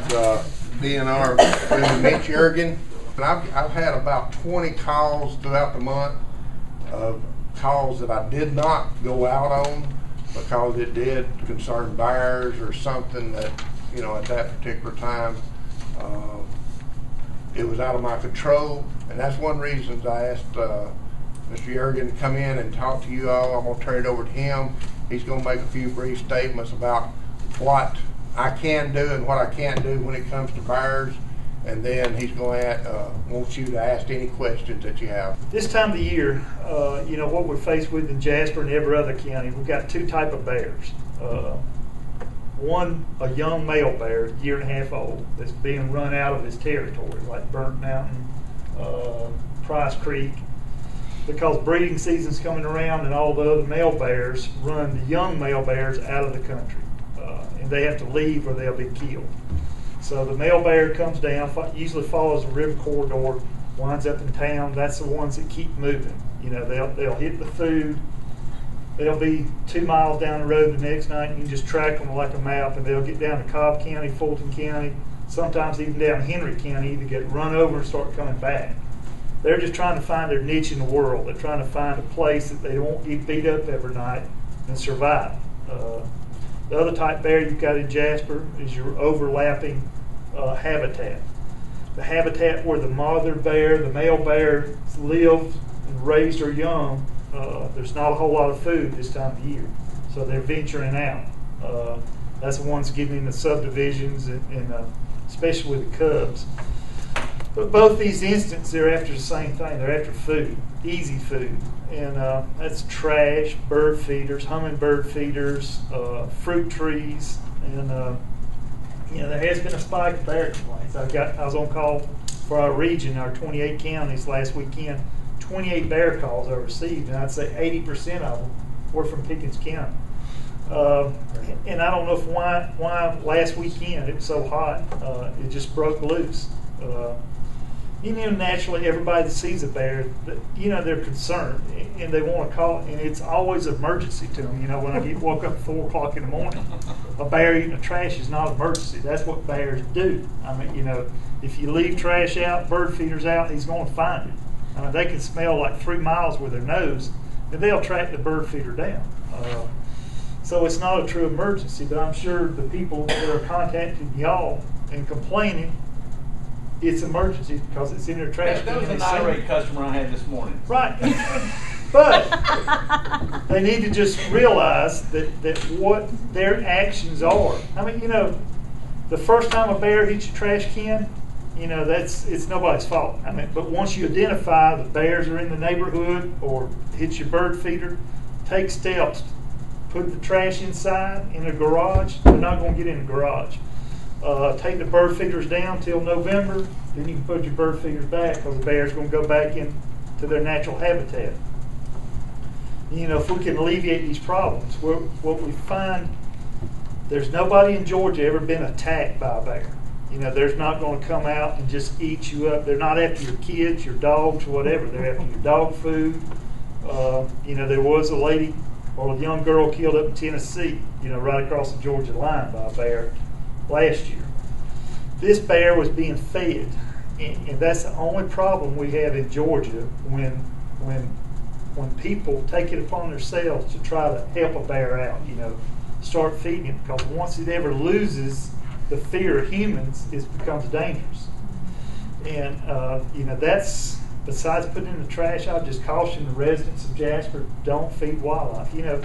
DNR with Mitch Yeargin. And I've had about 20 calls throughout the month of calls that I did not go out on because it did concern bears or something that, you know, at that particular time it was out of my control. And that's one reason I asked Mr. Yeargin to come in and talk to you all. I'm going to turn it over to him. He's going to make a few brief statements about what I can do and what I can't do when it comes to bears. And then he's going to want you to ask any questions that you have. This time of the year, you know, what we're faced with in Jasper and every other county, we've got two type of bears. One, a young male bear, a year and a half old, that's being run out of his territory, like Burnt Mountain, Price Creek, because breeding season's coming around and all the other male bears run the young male bears out of the country. And they have to leave or they'll be killed. So the male bear comes down, usually follows a river corridor, winds up in town. That's the ones that keep moving. You know, they'll hit the food. They'll be 2 miles down the road the next night. You can just track them like a map, and they'll get down to Cobb County, Fulton County, sometimes even down Henry County to get run over and start coming back. They're just trying to find their niche in the world. They're trying to find a place that they won't get beat up every night and survive. The other type bear you've got in Jasper is your overlapping habitat. The habitat where the mother bear, the male bear, live and raised their young, there's not a whole lot of food this time of year. So they're venturing out. That's the ones getting into subdivisions and especially with the cubs. But both these instances, they're after the same thing. They're after food, easy food. And that's trash, bird feeders, hummingbird feeders, fruit trees. And, you know, there has been a spike of bear complaints. I was on call for our region, our 28 counties last weekend. 28 bear calls I received, and I'd say 80% of them were from Pickens County. And I don't know why last weekend it was so hot, it just broke loose. You know, naturally, everybody that sees a bear, you know, they're concerned and they want to call, and it's always an emergency to them. You know, when I woke up at 4 o'clock in the morning, a bear eating the trash is not an emergency. That's what bears do. I mean, you know, if you leave trash out, bird feeders out, he's going to find it. I mean, they can smell like 3 miles with their nose, and they'll track the bird feeder down. So it's not a true emergency, but I'm sure the people that are contacting y'all and complaining, it's emergency because it's in their trash. That was an irate customer I had this morning. Right. But they need to just realize that what their actions are. I mean, you know, the first time a bear hits your trash can, you know, it's nobody's fault. I mean, but once you identify the bears are in the neighborhood or hits your bird feeder, take steps. Put the trash inside in a garage. They're not going to get in the garage. Take the bird feeders down till November, then you can put your bird feeders back because the bear's going to go back into their natural habitat. You know, if we can alleviate these problems, what we find, there's nobody in Georgia ever been attacked by a bear. You know, they're not going to come out and just eat you up. They're not after your kids, your dogs, whatever. They're after your dog food. You know, there was a lady or a young girl killed up in Tennessee, you know, right across the Georgia line by a bear last year. This bear was being fed, and that's the only problem we have in Georgia when people take it upon themselves to try to help a bear out, you know, start feeding it, because once it ever loses the fear of humans, it becomes dangerous. And, you know, that's, besides putting in the trash, I would just caution the residents of Jasper, don't feed wildlife. You know,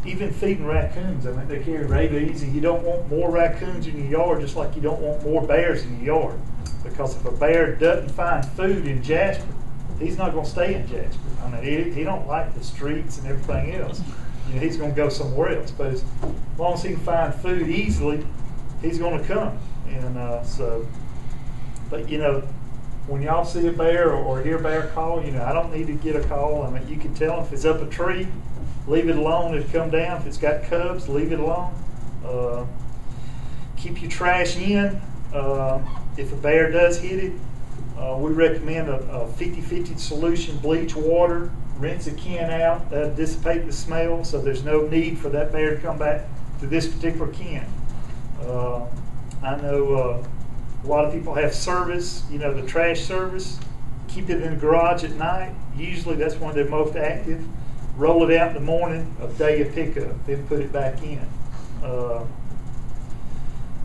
even feeding raccoons, I mean, they carry rabies, and you don't want more raccoons in your yard just like you don't want more bears in your yard. Because if a bear doesn't find food in Jasper, he's not going to stay in Jasper. I mean, he don't like the streets and everything else. You know, he's going to go somewhere else. But as long as he can find food easily, he's going to come. And but you know, when y'all see a bear or hear a bear call, you know, I don't need to get a call. I mean, you can tell if it's up a tree, leave it alone. It'll come down. If it's got cubs, leave it alone. Keep your trash in. If a bear does hit it, we recommend a 50-50 solution, bleach water, rinse the can out, that'll dissipate the smell, so there's no need for that bear to come back to this particular can. I know a lot of people have service, the trash service, keep it in the garage at night. Usually that's when they're most active. Roll it out in the morning, a day of pickup, then put it back in.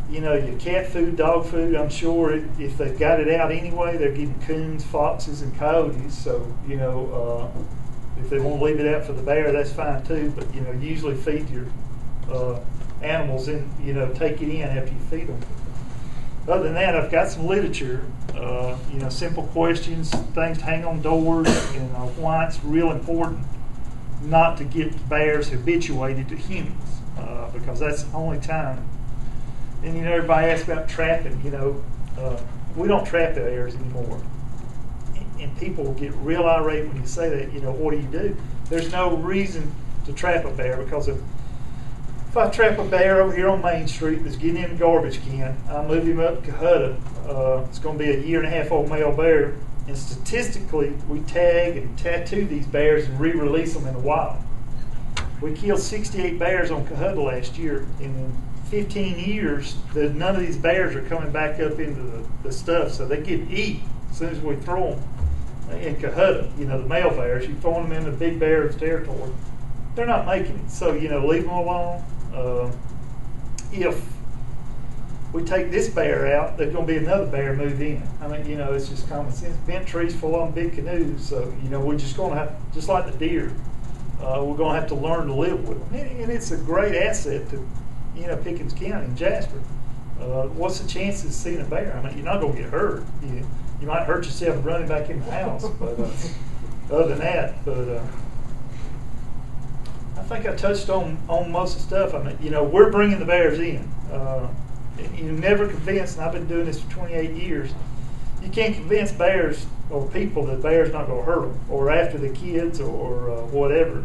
Your cat food, dog food, I'm sure if they've got it out anyway, they're getting coons, foxes, and coyotes. So, if they want to leave it out for the bear, that's fine too. But, usually feed your animals and, take it in after you feed them. Other than that, I've got some literature, simple questions, things to hang on doors, and why it's real important not to get bears habituated to humans, because that's the only time. And everybody asks about trapping. We don't trap bears anymore, and people get real irate when you say that. What do? There's no reason to trap a bear, because if I trap a bear over here on Main Street that's getting in a garbage can, I move him up to Cohutta. It's going to be a 1.5-year-old male bear, and statistically, we tag and tattoo these bears and re-release them in the wild. We killed 68 bears on Cohutta last year, and in 15 years, none of these bears are coming back up into the stuff, so they get eat as soon as we throw them. In Cohutta, the male bears, you throw them in the big bear's territory, they're not making it. So, leave them alone. If we take this bear out, there's going to be another bear move in. It's just common sense. Bent trees full on big canoes, so, we're just going to have, just like the deer, we're going to have to learn to live with them. And it's a great asset to, Pickens County and Jasper. What's the chances of seeing a bear? You're not going to get hurt. You might hurt yourself running back in the house, but other than that, I think I touched on most of the stuff. We're bringing the bears in. You're never convinced, and I've been doing this for 28 years, you can't convince bears or people that bears not going to hurt them, or after the kids, or whatever.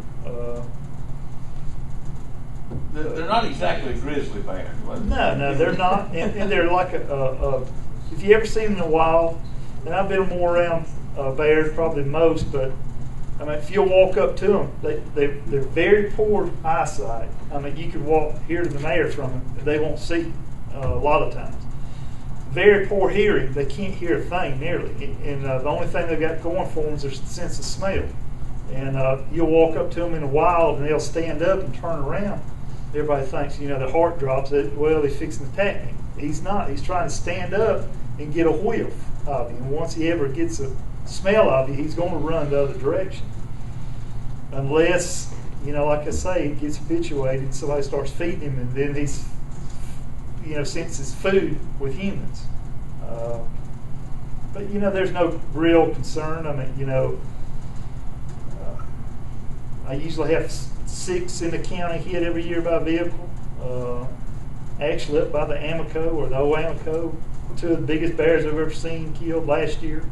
They're not exactly grizzly bears. No, they're not. And they're like if you ever see them in the wild, and I've been more around bears probably most, but if you'll walk up to them, they're very poor eyesight. You could walk here to the mayor from them, and they won't see a lot of times. Very poor hearing. They can't hear a thing nearly. And the only thing they've got going for them is their sense of smell. And you'll walk up to them in the wild, and they'll stand up and turn around. Everybody thinks, their heart drops. Well, he's fixing to attack me. He's not. He's trying to stand up and get a whiff of you. And once he ever gets a smell of you, he's going to run the other direction. Unless, like I say, he gets habituated, somebody starts feeding him, and then he's, senses food with humans. But, there's no real concern. I usually have 6 in the county hit every year by vehicle. Actually, up by the Amico or the old Amico, 2 of the biggest bears I've ever seen killed last year,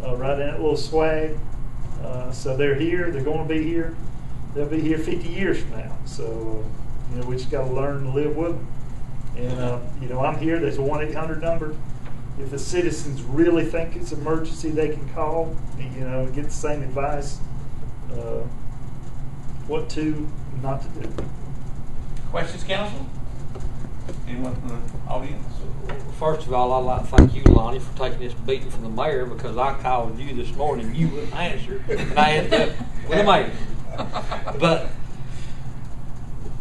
right in that little swag. So they're here. They're going to be here. They'll be here 50 years from now. So, we just got to learn to live with them. And, I'm here. There's a 1-800 number. If the citizens really think it's an emergency, they can call, and get the same advice. What to, not to do. Questions, council? Anyone from the audience? First of all, I'd like to thank you, Lonnie, for taking this beating from the mayor, because I called you this morning, you wouldn't answer, and I ended up with the mayor. But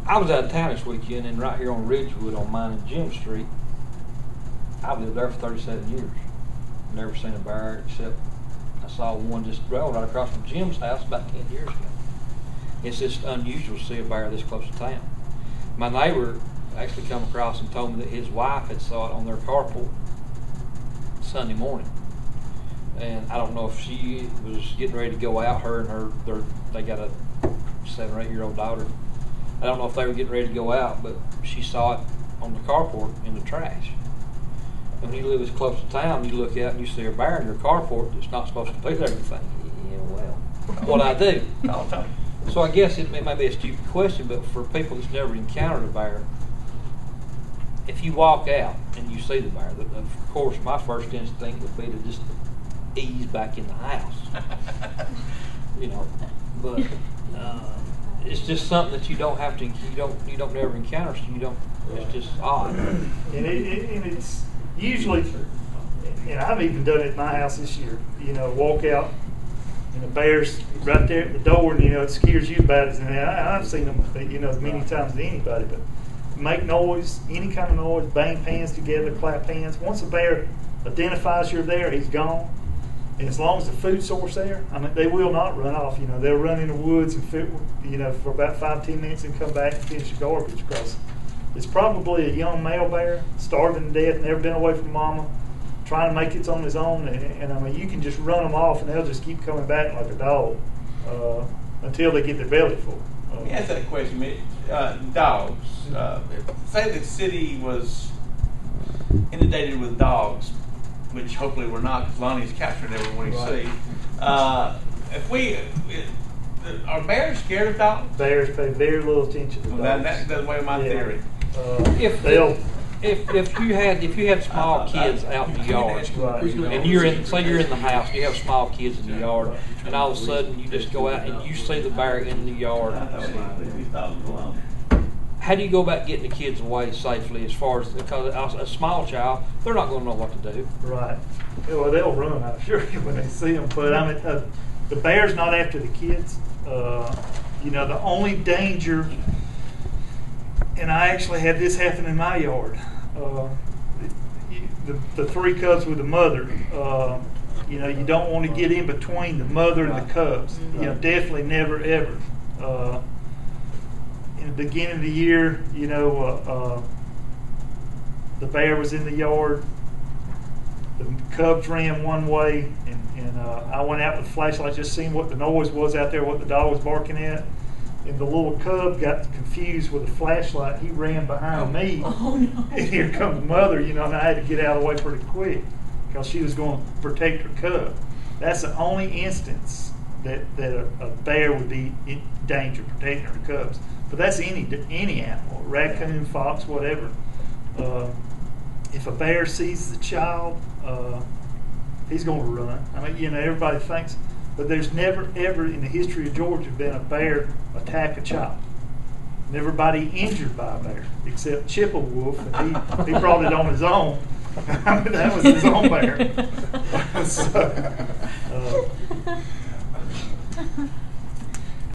I was out of town this weekend, and right here on Ridgewood on Mine and Jim Street, I've lived there for 37 years. Never seen a bear, except I saw one just roll right across from Jim's house about 10 years ago. It's just unusual to see a bear this close to town. My neighbor actually come across and told me that his wife had saw it on their carport Sunday morning. And I don't know if she was getting ready to go out, her and they got a 7 or 8 year old daughter. I don't know if they were getting ready to go out, but she saw it on the carport in the trash. And when you live as close to town, you look out and you see a bear in your carport that's not supposed to be there, you think, yeah, well, what I do? All the time. So I guess it may be a stupid question, but for people that's never encountered a bear, if you walk out and you see the bear, of course my first instinct would be to just ease back in the house. But it's just something that you don't have to, you don't never encounter, so you don't, it's just odd. And it's usually, and I've even done it at my house this year, you know, walk out and the bear's right there at the door, and, you know, it scares you about it. And I've seen them, you know, as many times as anybody, but make noise, any kind of noise, bang pans together, clap hands. Once a bear identifies you're there, he's gone. And as long as the food source there, I mean, they will not run off. You know, they'll run in the woods and fit, you know, for about 5-10 minutes and come back and finish the garbage. Because it's probably a young male bear, starving to death, never been away from mama, trying to make it on his own. And I mean, you can just run them off, and they'll just keep coming back like a dog until they get their belly full. Let me ask that question, Mitch. Dogs. Say the city was inundated with dogs, which hopefully we're not, because Lonnie's capturing everyone we see. If we, are bears scared of dogs? Bears pay very little attention to dogs. That's way my theory. If you had small kids out in the yard, Right. and you're in, say you're in the house, you have small kids in the yard, and all of a sudden you just go out and you see the bear in the yard, how do you go about getting the kids away safely? As far as, because a small child, they're not going to know what to do. Right. Well, they'll run, I'm sure, when they see them. But I mean, the bear's not after the kids. You know, the only danger, and I actually had this happen in my yard. The 3 cubs with the mother. You know, you don't want to get in between the mother and the cubs. You know, definitely never ever. In the beginning of the year, you know, the bear was in the yard. The cubs ran one way, and I went out with a flashlight, just seeing what the noise was out there, what the dog was barking at. And the little cub got confused with a flashlight. He ran behind me. Oh, no. And here comes the mother, you know, and I had to get out of the way pretty quick because she was going to protect her cub. That's the only instance that a bear would be in danger, protecting her cubs. But that's any animal, raccoon, fox, whatever. If a bear sees the child, he's going to run. I mean, you know, everybody thinks, but there's never, ever in the history of Georgia been a bear attack a child. Never body injured by a bear, except Chippewa Wolf, and he brought it on his own. I mean, that was his own bear. So,